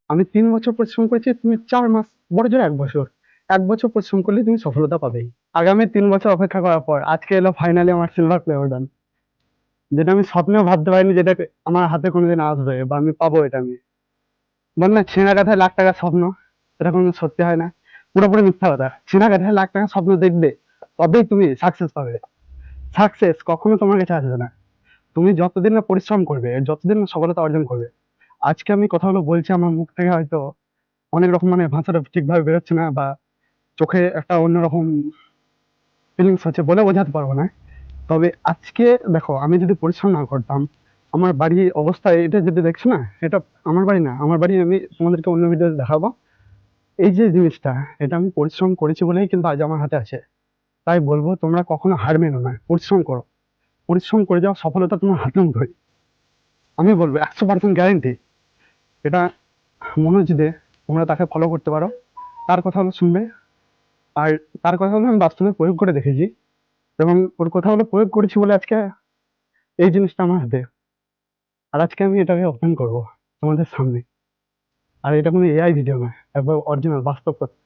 আমি 3 বছর পরিশ্রম করেছি, তুমি 4 মাস, বড় জোর 1 বছর। 1 বছর পরিশ্রম করলে তুমি সফলতা পাবেই। আগামী 3 বছর অপেক্ষা করার পর আজকে এলো ফাইনালি আমার সিলভার প্লে বাটন, যেটা আমি স্বপ্নেও ভাবতে পারিনি যেটা আমার হাতে কোনোদিন আসবে বা আমি পাবো। এটা আমি বল না, ছেঁড়া কাঁথায় লাখ টাকার স্বপ্ন, এটা কোনো সত্যি হয় না, পুরোপুরি মিথ্যা কথা। ছেঁড়া কাঁথায় লাখ টাকার স্বপ্ন দেখবে, তবেই তুমি সাকসেস পাবে। সাকসেস কখনো তোমার কাছে আসবে না, তুমি যতদিন না পরিশ্রম করবে, যতদিন না সফলতা অর্জন করবে। আজকে আমি কথাগুলো বলছি, আমার মুখ থেকে হয়তো অনেক রকম মানে ভাষাটা ঠিকভাবে বেরোচ্ছে না, বা চোখে একটা অন্যরকম ফিলিংস হচ্ছে, বলে বোঝাতে পারবো না। তবে আজকে দেখো, আমি যদি পরিশ্রম না করতাম, আমার বাড়ির অবস্থা এটা যদি দেখছো না, এটা আমার বাড়ি না। আমার বাড়ি আমি তোমাদেরকে অন্য ভিডিওতে দেখাবো। এই যে জিনিসটা, এটা আমি পরিশ্রম করেছি বলেই কিন্তু আজ আমার হাতে আছে। তাই বলবো, তোমরা কখনো হার মেনো না, পরিশ্রম করো। পরিশ্রম করে যাও, সফলতা তোমার হাতের মুঠোয়। আমি বলবো 100% গ্যারেন্টি। এটা মনোজ দে, তোমরা তাকে ফলো করতে পারো, তার কথাগুলো শুনবে। আর তার কথাগুলো আমি বাস্তবে প্রয়োগ করে দেখেছি, এবং ওর কথাগুলো প্রয়োগ করেছি বলে আজকে এই জিনিসটা আমার হাতে। আর আজকে আমি এটাকে ওপেন করবো তোমাদের সামনে। আর এটা কোনো এআই ভিডিও নয়, একবার অরিজিনাল বাস্তব কথা।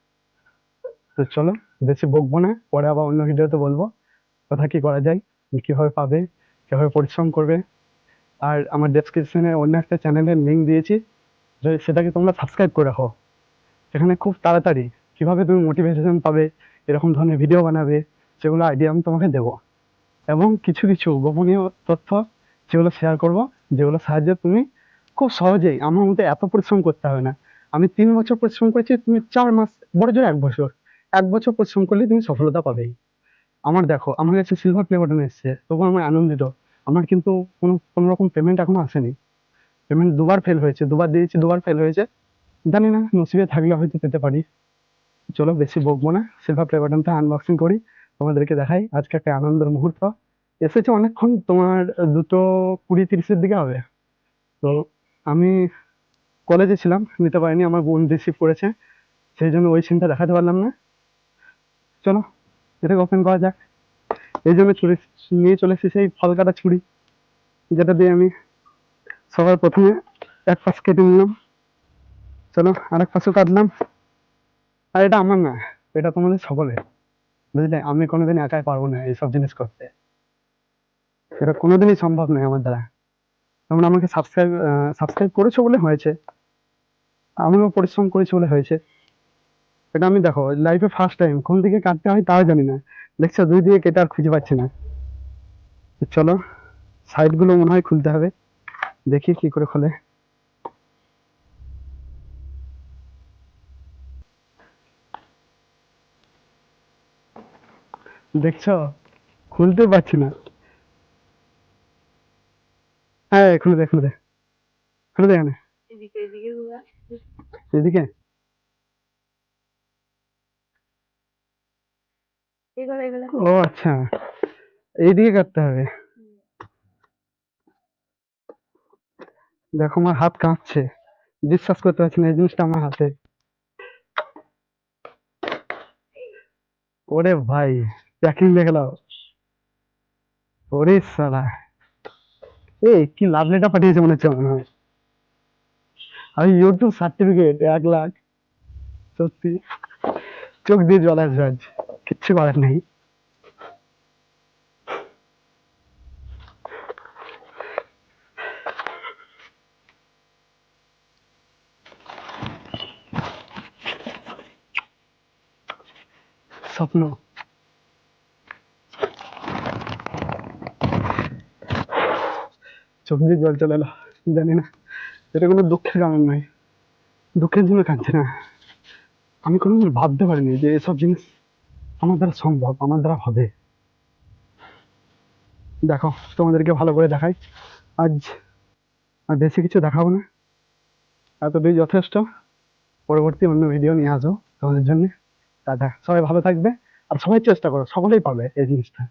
তো চলো, বেশি বকবো না, পরে আবার অন্য ভিডিওতে বলবো কোথা কি করা যায়, কিভাবে পাবে, কিভাবে পরিশ্রম করবে। আর আমার ডেসক্রিপশনে অন্য একটা চ্যানেলের লিঙ্ক দিয়েছি, সেটাকে তোমরা সাবস্ক্রাইব করে রাখো। সেখানে খুব তাড়াতাড়ি কিভাবে তুমি মোটিভেশন পাবে, এরকম ধরনের ভিডিও বানাবে, সেগুলো আইডিয়া আমি তোমাকে দেবো। এবং কিছু কিছু গোপনীয় তথ্য সেগুলো শেয়ার করব, যেগুলো সাহায্যে তুমি খুব সহজেই, আমার মধ্যে এত পরিশ্রম করতে হবে না। আমি 3 বছর পরিশ্রম করেছি, তুমি 4 মাস, বড় জোর 1 বছর। 1 বছর পরিশ্রম করলে তুমি সফলতা পাবেই। আমার দেখো, আমার কাছে সিলভার প্লে বাটন এসেছে, তবু আমি আনন্দিত। আমার কিন্তু কোনো রকম পেমেন্ট এখনো আসেনি। পেমেন্ট দুবার ফেল হয়েছে, দুবার দিয়েছি, দুবার ফেল হয়েছে। জানি না, নসিবে থাকলে হয়তো পেতে পারি। চলো, বেশি বকবো না, সিলভার প্লে বাটনটা আনবক্সিং করি, তোমাদেরকে দেখাই। আজকে একটা আনন্দের মুহূর্ত এসেছে অনেকক্ষণ, তোমার 2:20-30-এর দিকে হবে। তো আমি কলেজে ছিলাম, নিতে পারিনি, আমার বোন রিসিভ করেছে, সেই জন্য ওই সিনটা দেখাতে পারলাম না। চলো, এটাকে ওপেন করা যাক। এই জন্য ছুরি নিয়ে চলে এসেছি, সেই ফল কাটা ছুরি, যেটা দিয়ে আমি সবার প্রথমে এক পাশ কেটে নিলাম। চলো, আরেক পাশও কাটলাম। আর এটা আমার না, এটা তোমাদের সকলের, বুঝলে। আমি কোনোদিন একাই পারবো না এইসব জিনিস করতে, এটা কোনোদিনই সম্ভব নয় আমার দ্বারা। তোমরা আমাকে সাবস্ক্রাইব করেছো বলে হয়েছে, আমিও পরিশ্রম করেছি বলে হয়েছে। এটা আমি দেখো লাইফে ফার্স্ট টাইম, কোন দিকে কাটতে হয় তাও জানি না। দেখছো, দুই দিকে কেটে আর খুঁজে পাচ্ছি না। তো চলো, সাইড গুলো মনে হয় খুলতে হবে, দেখি কি করে খোলে। দেখছো, খুলতে পারছি না। হ্যাঁ, খুলে দে, খুলে দে, খুলে দে। এখানে এদিকে ও আচ্ছা, এইদিকে কাটতে হবে। দেখো, আমার হাত কাঁপছে, বিশ্বাস করতে পারছি না এই জিনিসটা আমার হাতে। ওরে ভাই, প্যাকিং দেখলাম, ওরে সালা, এই কি লাভ লেটার পাঠিয়েছে মনে হচ্ছে, মনে হয়। আমি ইউটিউব সার্টিফিকেট 1 লাখ, সত্যি চোখ দিয়ে জল আসবে আজ, কিচ্ছু করার নেই। স্বপ্ন, চোখ দিয়ে জল চলে এলো। জানি না, এটা কোনো দুঃখের কারণ নয়, দুঃখের জন্য কাঁদছে না। আমি কোনোদিন ভাবতে পারিনি যে এসব জিনিস আমার দ্বারা সম্ভব, আমার দ্বারা হবে। দেখো, তোমাদেরকে ভালো করে দেখাই আজ। আর বেশি কিছু দেখাবো না, এতটাই যথেষ্ট। পরবর্তী অন্য ভিডিও নিয়ে আসবো তোমাদের জন্য। টাটা, সবাই ভালো থাকবে। আর সবাই চেষ্টা করো, সকলেই পাবে এই জিনিসটা।